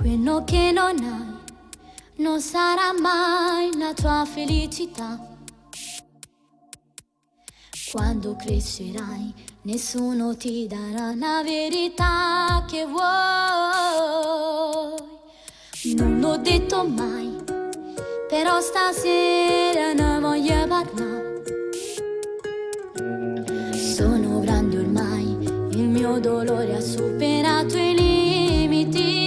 quello che non hai non sarà mai la tua felicità. Quando crescerai, nessuno ti darà la verità che vuoi. Non l'ho detto mai, però stasera ne voglio parlare. Sono grande ormai, il mio dolore ha superato i limiti.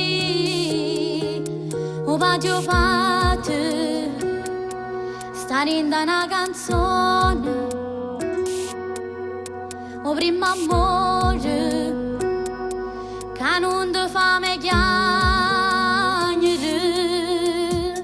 Ho voglio fate stare in una canzone. O prima amore che non ti fa me chiagnere.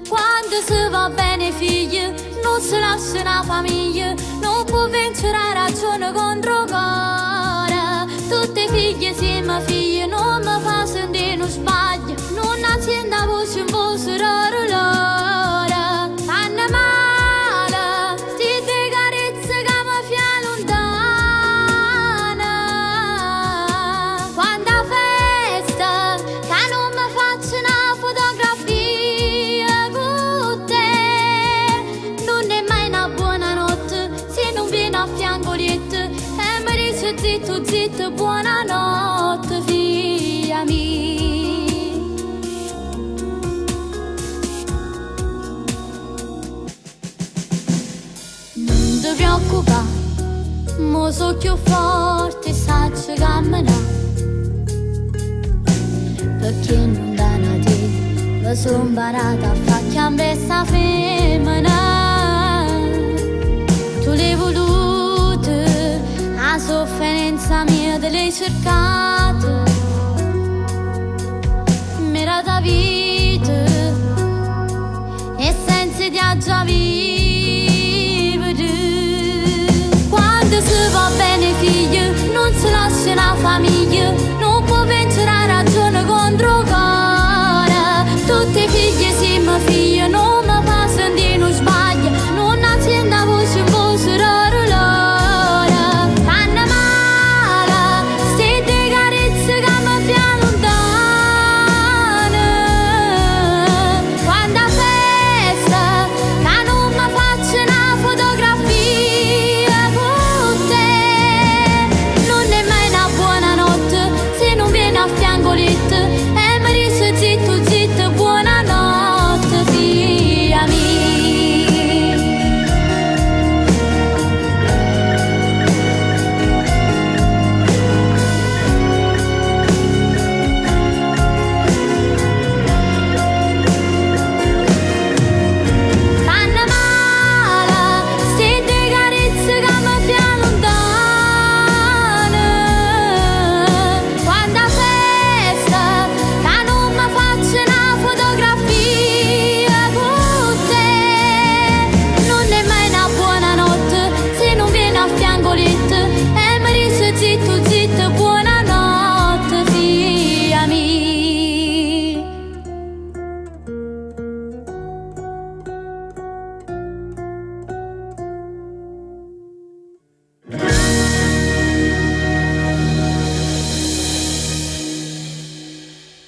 Quando si va bene figli non si lascia una famiglia, non può vincere la ragione contro cuore. Tutte figlie siamo figlie, non mi fa sentire non sbaglio, non azienda voce in voce loro loro. Fanno male, sti carezze che mi fia lontana. Quando a festa che non mi faccio una fotografia con te, non è mai una buona notte se non vieni a fianco di te e mi dice zitto zitto buonanotte figlia mia. Non ti preoccupare, mo so più forte, saccio camminare, perché non da te mi sono imparata a far cambiare sta femmina. Tu l'hai voluta, la sofferenza mia te l'hai cercata,